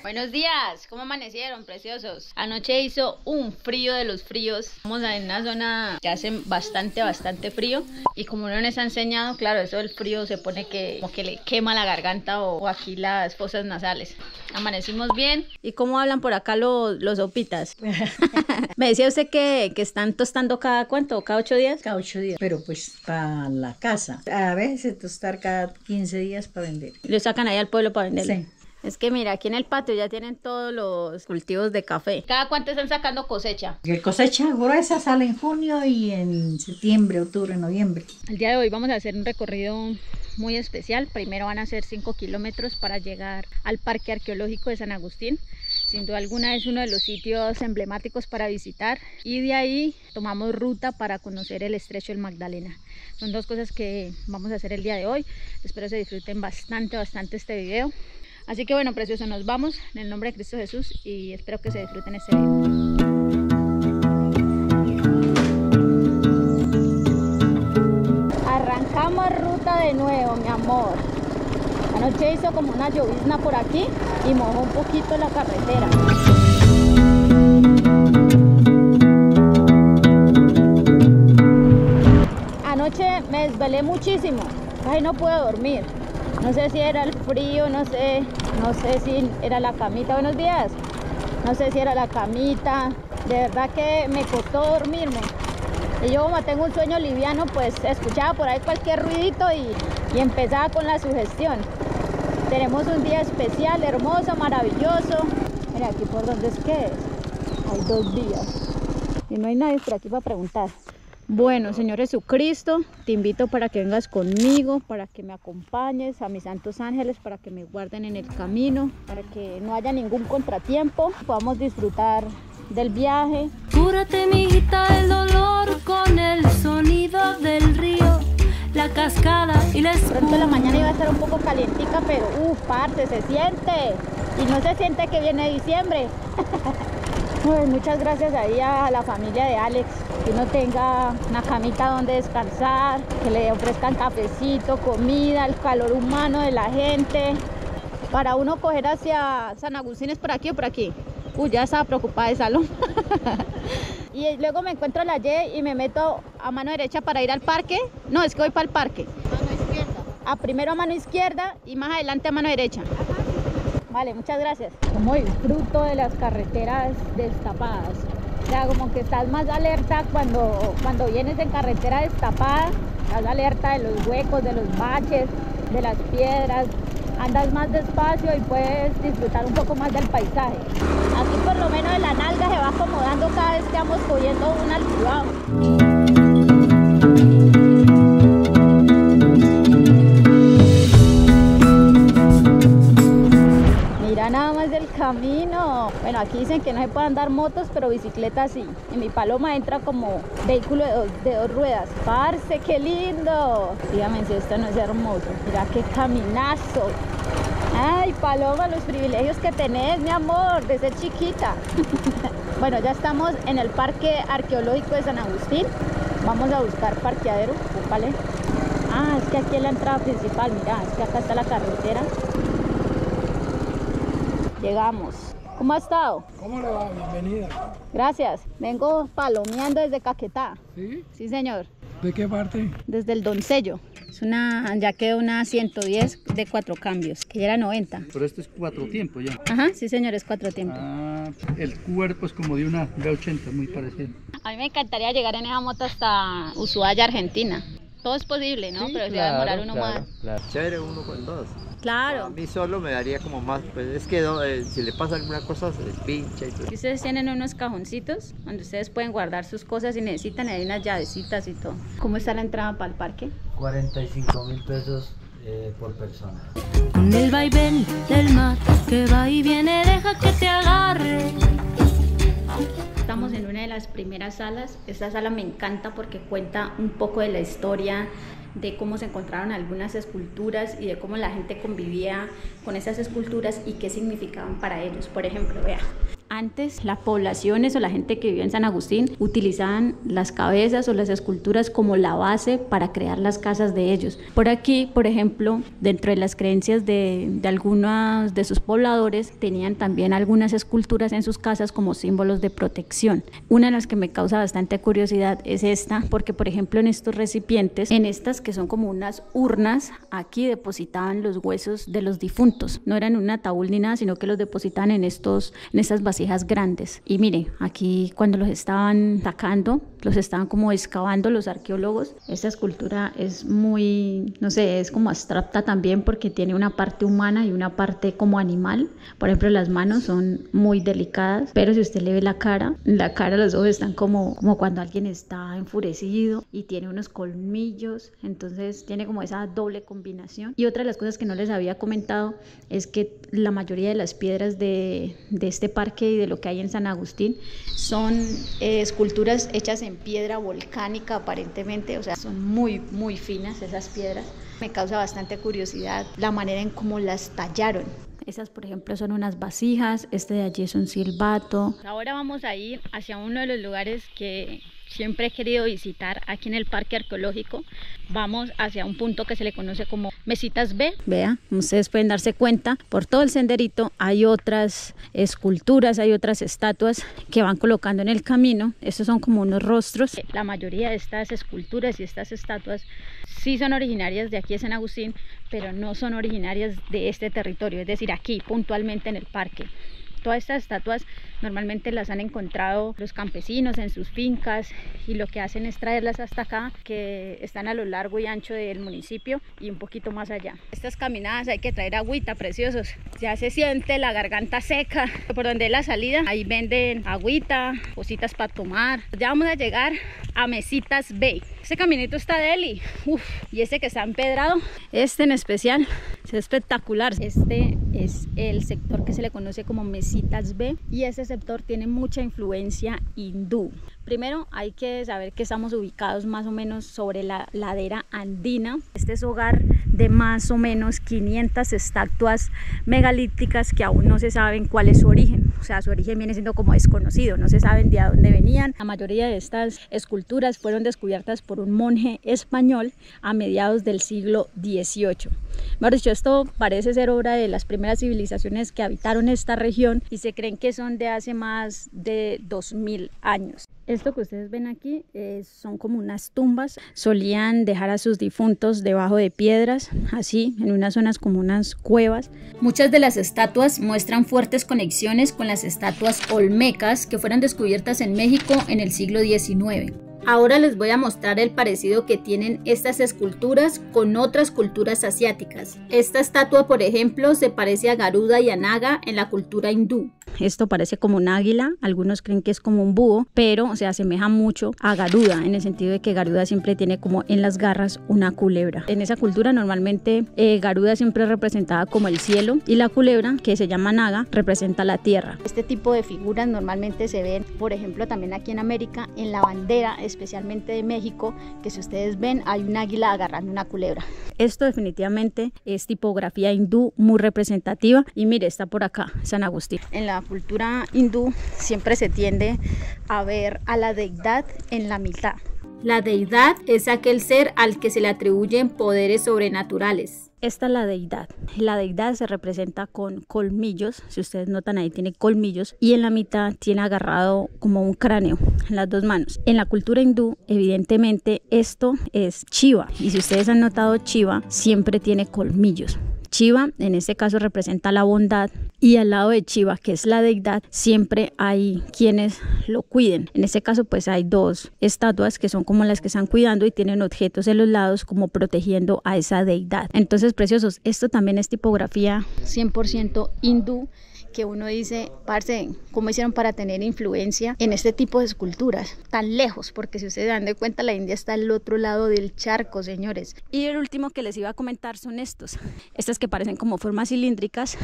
Buenos días, ¿cómo amanecieron, preciosos? Anoche hizo un frío de los fríos. Estamos en una zona que hace bastante frío. Y como no les ha enseñado, claro, eso del frío se pone que como que le quema la garganta o aquí las fosas nasales. Amanecimos bien. ¿Y cómo hablan por acá los opitas? Me decía usted que están tostando cada ¿cuánto? ¿Cada 8 días? Cada 8 días, pero pues para la casa. A veces tostar cada 15 días para vender. ¿Lo sacan ahí al pueblo para venderlo? Sí. Es que mira, aquí en el patio ya tienen todos los cultivos de café. ¿Cada cuánto están sacando cosecha? La cosecha gruesa sale en junio y en septiembre, octubre, noviembre. El día de hoy vamos a hacer un recorrido muy especial. Primero van a ser 5 kilómetros para llegar al Parque Arqueológico de San Agustín. Sin duda alguna es uno de los sitios emblemáticos para visitar. Y de ahí tomamos ruta para conocer el Estrecho del Magdalena. Son dos cosas que vamos a hacer el día de hoy. Espero se disfruten bastante este video. Así que bueno, preciosos, nos vamos en el nombre de Cristo Jesús y espero que se disfruten este video. Arrancamos ruta de nuevo, mi amor. Anoche hizo como una llovizna por aquí y mojó un poquito la carretera. Anoche me desvelé muchísimo, casi no pude dormir. No sé si era el frío, no sé si era la camita. Buenos días. No sé si era la camita. De verdad que me costó dormirme. Y yo como tengo un sueño liviano, pues escuchaba por ahí cualquier ruidito y empezaba con la sugestión. Tenemos un día especial, hermoso, maravilloso. Mira aquí por donde es que es. Hay 2 días. Y no hay nadie por aquí para preguntar. Bueno, Señor Jesucristo, te invito para que vengas conmigo, para que me acompañes, a mis santos ángeles, para que me guarden en el camino, para que no haya ningún contratiempo, podamos disfrutar del viaje. Cúrate, mijita, del dolor con el sonido del río, la cascada y la espuma. Pronto la mañana iba a estar un poco calientica, pero parce, se siente. Y no se siente que viene diciembre. Pues muchas gracias ahí a la familia de Alex, que uno tenga una camita donde descansar, que le ofrezcan cafecito, comida, el calor humano de la gente. Para uno coger hacia San Agustín, ¿es por aquí o por aquí? Ya estaba preocupada de salón. Y luego me encuentro la Y y me meto a mano derecha para ir al parque. No, es que voy para el parque. Mano izquierda. Primero a mano izquierda y más adelante a mano derecha. Vale, muchas gracias. Como disfruto de las carreteras destapadas. O sea, como que estás más alerta cuando vienes en carretera destapada. Estás alerta de los huecos, de los baches, de las piedras. Andas más despacio y puedes disfrutar un poco más del paisaje. Aquí por lo menos la nalga se va acomodando cada vez que vamos cogiendo un altibajo. Nada más del camino. Bueno, aquí dicen que no se pueden andar motos, pero bicicletas sí. Y mi Paloma entra como vehículo de dos ruedas. Parce, qué lindo. Dígame si esto no es hermoso. Mira qué caminazo. Ay, Paloma, los privilegios que tenés, mi amor, de ser chiquita. Bueno, ya estamos en el Parque Arqueológico de San Agustín. Vamos a buscar parqueadero. ¿Vale? Es que aquí es la entrada principal. Mira, es que acá está la carretera. Llegamos. ¿Cómo ha estado? ¿Cómo le va? Bienvenida. Gracias. Vengo palomeando desde Caquetá. ¿Sí? Sí, señor. ¿De qué parte? Desde el Doncello. Ya quedó una 110 de 4 cambios, que ya era 90. Pero esto es 4 tiempos ya. Ajá, sí, señor, es 4 tiempos. El cuerpo es como de una B80, muy parecido. A mí me encantaría llegar en esa moto hasta Ushuaia, Argentina. Todo es posible, ¿no? Sí, pero se va a demorar uno más. Claro. Chévere uno con dos. Claro. A mí solo me daría como más, pues es que si le pasa alguna cosa se les pincha y todo. Aquí ustedes tienen unos cajoncitos donde ustedes pueden guardar sus cosas si necesitan, hay unas llavecitas y todo. ¿Cómo está la entrada para el parque? 45.000 pesos por persona. Con el vaivén del mar que va y viene, deja que te agarre. Estamos en una de las primeras salas. Esta sala me encanta porque cuenta un poco de la historia, de cómo se encontraron algunas esculturas y de cómo la gente convivía con esas esculturas y qué significaban para ellos. Por ejemplo, vea, Antes las poblaciones o la gente que vivía en San Agustín utilizaban las cabezas o las esculturas como la base para crear las casas de ellos. Por aquí, por ejemplo, dentro de las creencias de algunos de sus pobladores, tenían también algunas esculturas en sus casas como símbolos de protección. Una de las que me causa bastante curiosidad es esta, porque por ejemplo en estos recipientes, en estas que son como unas urnas, aquí depositaban los huesos de los difuntos. No eran un ataúd ni nada, sino que los depositaban en estas vasijas grandes. Y mire, aquí cuando los estaban sacando, los estaban como excavando los arqueólogos. Esta escultura es muy, no sé, es como abstracta también porque tiene una parte humana y una parte como animal. Por ejemplo, las manos son muy delicadas, pero si usted le ve la cara, los ojos están como cuando alguien está enfurecido, y tiene unos colmillos, entonces tiene como esa doble combinación. Y otra de las cosas que no les había comentado es que la mayoría de las piedras de este parque y de lo que hay en San Agustín son esculturas hechas en piedra volcánica aparentemente, o sea, son muy muy finas esas piedras. Me causa bastante curiosidad la manera en cómo las tallaron. Estas, por ejemplo, son unas vasijas, este de allí es un silbato. Ahora vamos a ir hacia uno de los lugares que siempre he querido visitar aquí en el parque arqueológico. Vamos hacia un punto que se le conoce como Mesitas B. Vea, ustedes pueden darse cuenta, por todo el senderito hay otras esculturas, hay otras estatuas que van colocando en el camino. Estos son como unos rostros. La mayoría de estas esculturas y estas estatuas sí son originarias de aquí de San Agustín, pero no son originarias de este territorio, es decir, aquí puntualmente en el parque. Todas estas estatuas normalmente las han encontrado los campesinos en sus fincas, y lo que hacen es traerlas hasta acá, que están a lo largo y ancho del municipio y un poquito más allá. Estas caminadas hay que traer agüita, preciosos. Ya se siente la garganta seca. Por donde es la salida, ahí venden agüita, cositas para tomar. Ya vamos a llegar a Mesitas Bay. Este caminito está deli. Y este que está empedrado, este en especial, es espectacular. Este es el sector que se le conoce como Mesitas Bay, y ese sector tiene mucha influencia hindú. Primero hay que saber que estamos ubicados más o menos sobre la ladera andina. Este es hogar de más o menos 500 estatuas megalíticas que aún no se saben cuál es su origen. O sea, su origen viene siendo como desconocido, no se saben de dónde venían. La mayoría de estas esculturas fueron descubiertas por un monje español a mediados del siglo XVIII. Mejor dicho, esto parece ser obra de las primeras civilizaciones que habitaron esta región, y se creen que son de hace más de 2000 años. Esto que ustedes ven aquí son como unas tumbas. Solían dejar a sus difuntos debajo de piedras, así, en unas zonas como unas cuevas. Muchas de las estatuas muestran fuertes conexiones con las estatuas olmecas que fueron descubiertas en México en el siglo XIX. Ahora les voy a mostrar el parecido que tienen estas esculturas con otras culturas asiáticas. Esta estatua, por ejemplo, se parece a Garuda y a Naga en la cultura hindú. Esto parece como un águila, algunos creen que es como un búho, pero se asemeja mucho a Garuda, en el sentido de que Garuda siempre tiene como en las garras una culebra. En esa cultura normalmente Garuda siempre es representada como el cielo, y la culebra, que se llama Naga, representa la tierra. Este tipo de figuras normalmente se ven, por ejemplo, también aquí en América, en la bandera, especialmente de México, que si ustedes ven hay un águila agarrando una culebra. Esto definitivamente es tipografía hindú muy representativa, y mire, está por acá, San Agustín. En la cultura hindú siempre se tiende a ver a la deidad en la mitad. La deidad es aquel ser al que se le atribuyen poderes sobrenaturales. Esta es la deidad. La deidad se representa con colmillos, si ustedes notan ahí tiene colmillos, y en la mitad tiene agarrado como un cráneo en las dos manos. En la cultura hindú, evidentemente esto es Shiva, y si ustedes han notado, Shiva siempre tiene colmillos. Shiva en este caso representa la bondad, y al lado de Shiva, que es la deidad, siempre hay quienes lo cuiden. En este caso pues hay dos estatuas que son como las que están cuidando y tienen objetos en los lados como protegiendo a esa deidad. Entonces, preciosos, esto también es tipografía 100% hindú, que uno dice, parce, ¿cómo hicieron para tener influencia en este tipo de esculturas tan lejos? Porque si ustedes se dan de cuenta, la India está al otro lado del charco, señores. Y el último que les iba a comentar son estas que parecen como formas cilíndricas.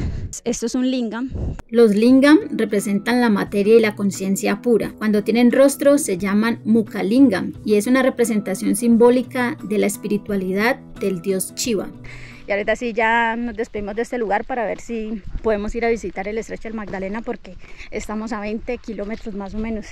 Esto es un lingam. Los lingam representan la materia y la conciencia pura. Cuando tienen rostro se llaman mukalingam, y es una representación simbólica de la espiritualidad del dios Shiva. Y ahorita sí ya nos despedimos de este lugar para ver si podemos ir a visitar el estrecho del Magdalena, porque estamos a 20 kilómetros más o menos.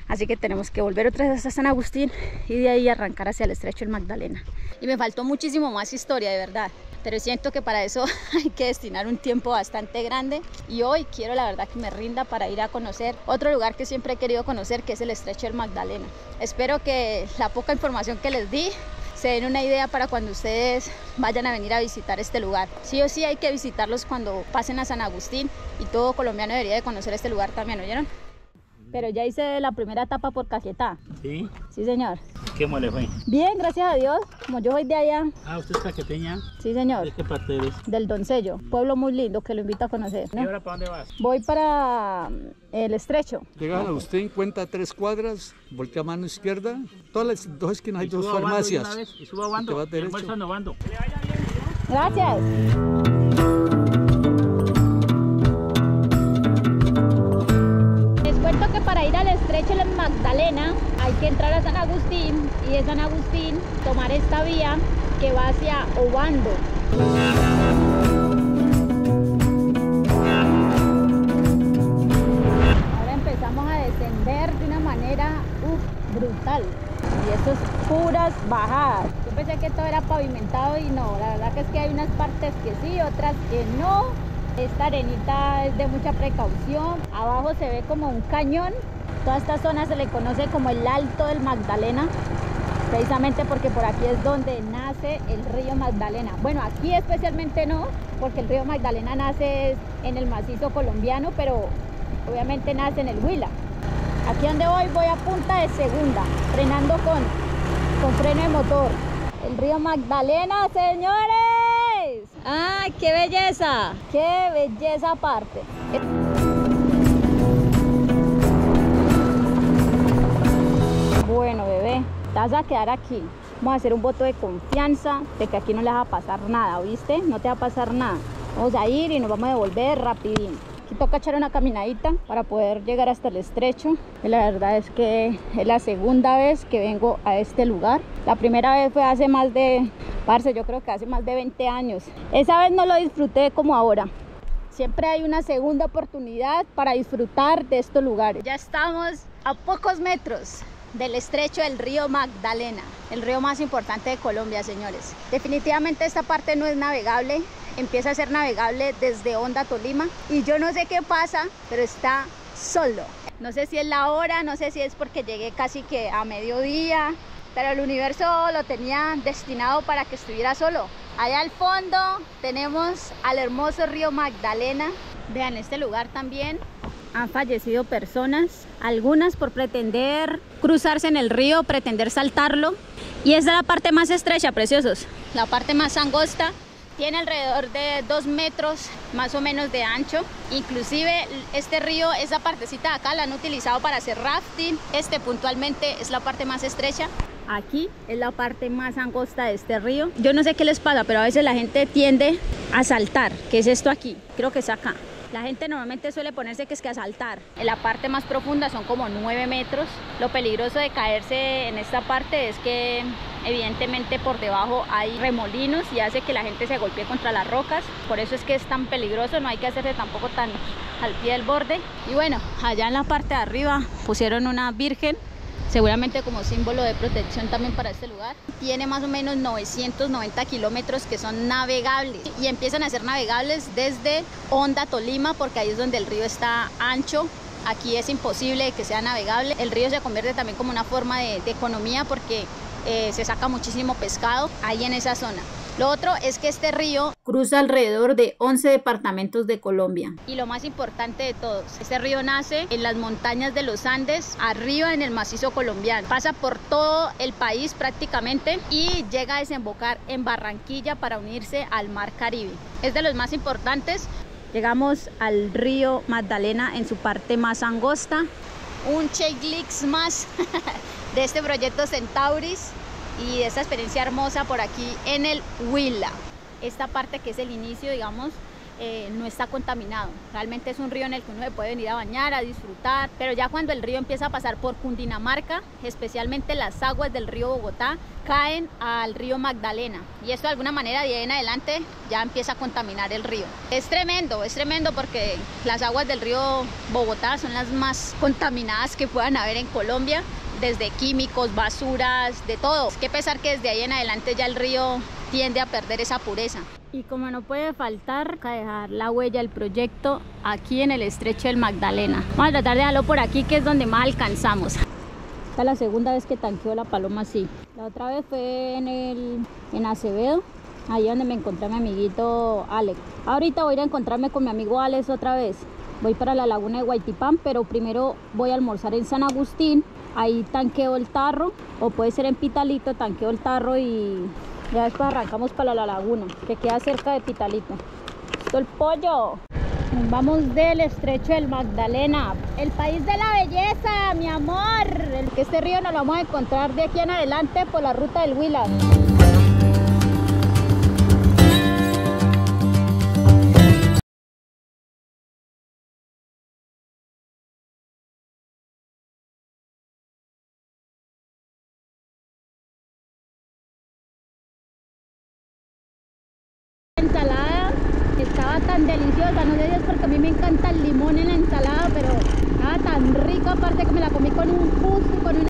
Así que tenemos que volver otra vez hasta San Agustín y de ahí arrancar hacia el estrecho del Magdalena. Y me faltó muchísimo más historia, de verdad. Pero siento que para eso hay que destinar un tiempo bastante grande. Y hoy quiero, la verdad, que me rinda para ir a conocer otro lugar que siempre he querido conocer, que es el estrecho del Magdalena. Espero que la poca información que les di se den una idea para cuando ustedes vayan a venir a visitar este lugar. Sí o sí hay que visitarlos cuando pasen a San Agustín, y todo colombiano debería de conocer este lugar también, ¿oyeron? Pero ya hice la primera etapa por Caquetá. ¿Sí? Sí, señor. ¿Cómo le fue? Bien, gracias a Dios. Como yo soy de allá. Ah, ¿usted es caqueteña? Sí, señor. ¿De qué parte eres? Del Doncello, pueblo muy lindo que lo invito a conocer, ¿no? ¿Y ahora para dónde vas? Voy para el estrecho. Llega a usted, encuentra 3 cuadras, voltea a mano izquierda. Todas las 2 esquinas hay 2 farmacias. Y suba a Bando. Te vas derecho. Almuerzando Bando. Gracias. Les cuento que para ir al estrecho del Magdalena hay que entrar a San Agustín, y de San Agustín tomar esta vía que va hacia Obando. Ahora empezamos a descender de una manera brutal, y esto es puras bajadas. Yo pensé que todo era pavimentado y no, la verdad que es que hay unas partes que sí, otras que no. Esta arenita es de mucha precaución. Abajo se ve como un cañón. Toda esta zona se le conoce como el Alto del Magdalena, precisamente porque por aquí es donde nace el río Magdalena. Bueno, aquí especialmente no, porque el río Magdalena nace en el macizo colombiano, pero obviamente nace en el Huila. Aquí donde voy a punta de segunda, frenando con freno de motor. El río Magdalena, señores. ¡Ay, qué belleza! ¡Qué belleza aparte! Bueno, bebé, te vas a quedar aquí. Vamos a hacer un voto de confianza de que aquí no les va a pasar nada, ¿oíste? No te va a pasar nada. Vamos a ir y nos vamos a devolver rapidín. Aquí toca echar una caminadita para poder llegar hasta el estrecho. Y la verdad es que es la segunda vez que vengo a este lugar. La primera vez fue hace más de, yo creo que hace más de 20 años. Esa vez no lo disfruté como ahora. Siempre hay una segunda oportunidad para disfrutar de estos lugares. Ya estamos a pocos metros del estrecho del río Magdalena, el río más importante de Colombia, señores. Definitivamente esta parte no es navegable. Empieza a ser navegable desde Honda, Tolima, y yo no sé qué pasa, pero está solo. No sé si es la hora, no sé si es porque llegué casi que a mediodía, pero el universo lo tenía destinado para que estuviera solo. Allá al fondo tenemos al hermoso río Magdalena. Vean, este lugar también han fallecido personas, algunas por pretender cruzarse en el río, pretender saltarlo. Y esta es la parte más estrecha, preciosos, la parte más angosta. Tiene alrededor de 2 metros más o menos de ancho. Inclusive este río, esa partecita de acá la han utilizado para hacer rafting. Este puntualmente es la parte más estrecha. Aquí es la parte más angosta de este río. Yo no sé qué les pasa, pero a veces la gente tiende a saltar. ¿Qué es esto aquí? Creo que es acá. La gente normalmente suele ponerse que es que a saltar. En la parte más profunda son como 9 metros. Lo peligroso de caerse en esta parte es que evidentemente por debajo hay remolinos y hace que la gente se golpee contra las rocas. Por eso es que es tan peligroso, no hay que hacerse tampoco tan al pie del borde. Y bueno, allá en la parte de arriba pusieron una virgen, seguramente como símbolo de protección también para este lugar. Tiene más o menos 990 kilómetros que son navegables, y empiezan a ser navegables desde Honda, Tolima, porque ahí es donde el río está ancho. Aquí es imposible que sea navegable. El río se convierte también como una forma de economía, porque se saca muchísimo pescado ahí en esa zona. Lo otro es que este río cruza alrededor de 11 departamentos de Colombia. Y lo más importante de todos, este río nace en las montañas de los Andes, arriba en el macizo colombiano. Pasa por todo el país prácticamente y llega a desembocar en Barranquilla para unirse al mar Caribe. Es de los más importantes. Llegamos al río Magdalena en su parte más angosta. Un checklist más de este proyecto Centauris y de esta experiencia hermosa por aquí en el Huila. Esta parte que es el inicio, digamos, no está contaminado. Realmente es un río en el que uno se puede venir a bañar, a disfrutar, pero ya cuando el río empieza a pasar por Cundinamarca, especialmente las aguas del río Bogotá, caen al río Magdalena, y esto de alguna manera de ahí en adelante ya empieza a contaminar el río. Es tremendo porque las aguas del río Bogotá son las más contaminadas que puedan haber en Colombia, desde químicos, basuras, de todo. Qué pesar que desde ahí en adelante ya el río tiende a perder esa pureza. Y como no puede faltar, dejar la huella del proyecto aquí en el estrecho del Magdalena. Vamos a tratar de dejarlo por aquí, que es donde más alcanzamos. Esta es la segunda vez que tanqueo la paloma así. La otra vez fue en Acevedo, ahí donde me encontré a mi amiguito Alex. Ahorita voy a ir a encontrarme con mi amigo Alex otra vez. Voy para la laguna de Guaytipán, pero primero voy a almorzar en San Agustín. Ahí tanqueo el tarro, o puede ser en Pitalito, tanqueo el tarro y ya después arrancamos para la laguna, que queda cerca de Pitalito. ¡Esto el pollo! Nos vamos del estrecho del Magdalena, el país de la belleza, mi amor. Este río nos lo vamos a encontrar de aquí en adelante por la ruta del Huila. Ensalada estaba tan deliciosa, no sé si es porque a mí me encanta el limón en la ensalada, pero estaba tan rica, aparte que me la comí con un gusto y con una...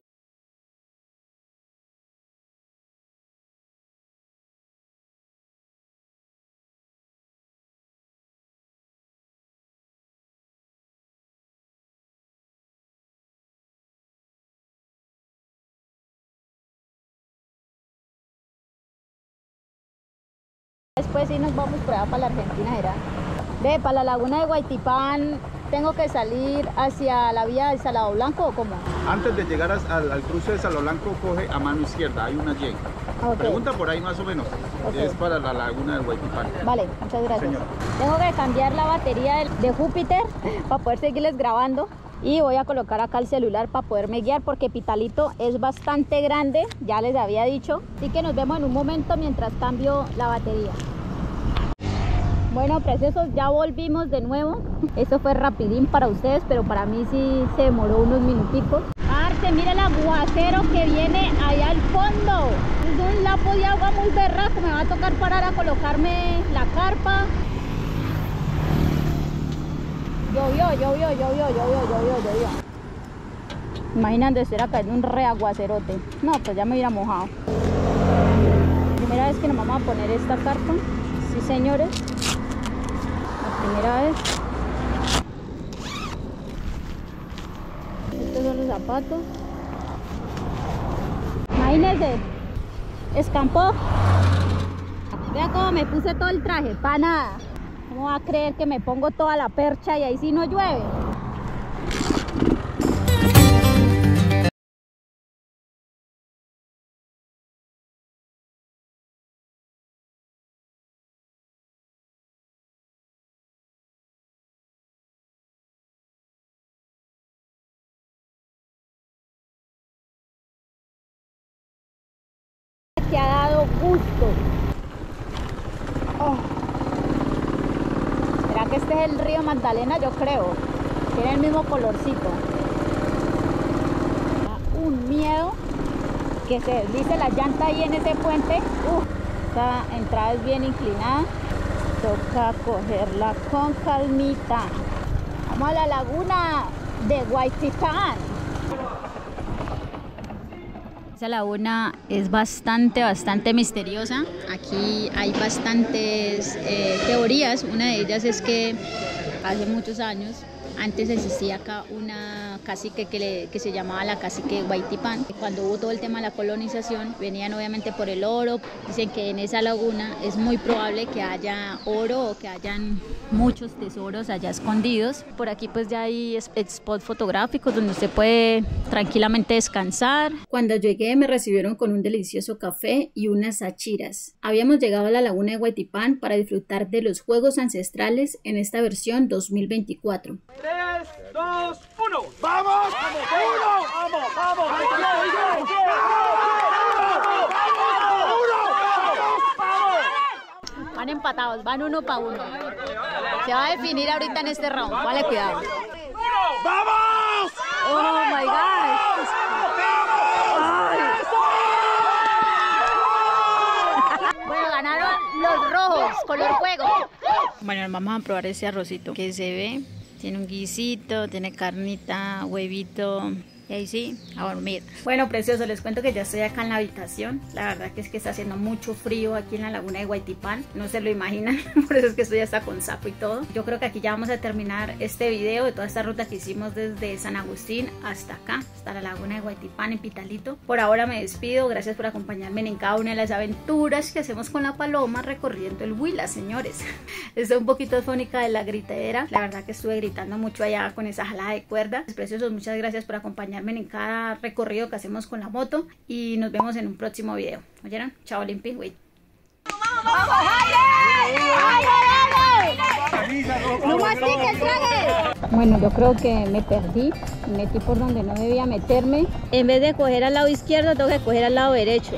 Después sí nos vamos por allá para la Argentina, ¿era? Ve, para la laguna de Guaytipán, ¿tengo que salir hacia la vía de Salado Blanco o cómo? Antes de llegar al cruce de Salado Blanco, coge a mano izquierda, hay una Y. Okay. Pregunta por ahí más o menos, okay. Es para la laguna de Guaytipán. Vale, muchas gracias. Señor. Tengo que cambiar la batería de Júpiter para poder seguirles grabando. Y voy a colocar acá el celular para poderme guiar, porque Pitalito es bastante grande, ya les había dicho. Así que nos vemos en un momento mientras cambio la batería. Bueno, preciosos, ya volvimos de nuevo. Esto fue rapidín para ustedes, pero para mí sí se demoró unos minuticos. Parce, mira el aguacero que viene allá al fondo. Es un lapo de agua muy berraco. Me va a tocar parar a colocarme la carpa. Llovió. Imaginan de ser acá en un reaguacerote. No, pues ya me hubiera mojado. Primera vez que nos vamos a poner esta carpa. Sí, señores. La primera vez. Estos son los zapatos. Imagínense. Escampó. Vea cómo me puse todo el traje. Para nada. ¿Cómo va a creer que me pongo toda la percha y ahí sí no llueve? Que ha dado gusto. Oh. ¿Será que este es el río Magdalena? Yo creo. Tiene el mismo colorcito. Da un miedo que se deslice la llanta ahí en ese puente. Esta entrada es bien inclinada. Toca cogerla con calmita. Vamos a la laguna de Guaytipán. Esa laguna es bastante misteriosa. Aquí hay bastantes teorías. Una de ellas es que hace muchos años, antes existía acá una cacique que se llamaba la cacique Guaytipán. Cuando hubo todo el tema de la colonización, venían obviamente por el oro. Dicen que en esa laguna es muy probable que haya oro o que hayan muchos tesoros allá escondidos. Por aquí pues ya hay spots fotográficos donde usted puede tranquilamente descansar. Cuando llegué me recibieron con un delicioso café y unas achiras. Habíamos llegado a la laguna de Guaytipán para disfrutar de los juegos ancestrales en esta versión 2024. 3, 2, 1. ¡Vamos! ¡Vamos! Van empatados, van uno para uno. Se va a definir ahorita en este round. Vale, cuidado. ¡Vamos! Oh my God. Bueno, ganaron los rojos, color fuego. Bueno, vamos a probar ese arrocito que se ve. Tiene un guisito, tiene carnita, huevito. Y ahí sí, a dormir. Bueno, precioso, les cuento que ya estoy acá en la habitación. La verdad que es que está haciendo mucho frío aquí en la laguna de Guaytipán. No se lo imaginan, por eso es que estoy hasta con saco y todo. Yo creo que aquí ya vamos a terminar este video de toda esta ruta que hicimos desde San Agustín hasta acá, hasta la laguna de Guaytipán en Pitalito. Por ahora me despido, gracias por acompañarme en cada una de las aventuras que hacemos con la paloma recorriendo el Huila, señores. Estoy un poquito afónica de la gritadera. La verdad que estuve gritando mucho allá con esa jalada de cuerda. Preciosos, muchas gracias por acompañarme en cada recorrido que hacemos con la moto y nos vemos en un próximo video. ¿Oyeron? Chao, Limpi, güey. Bueno, yo creo que me perdí, me metí por donde no debía meterme. En vez de coger al lado izquierdo, tengo que coger al lado derecho.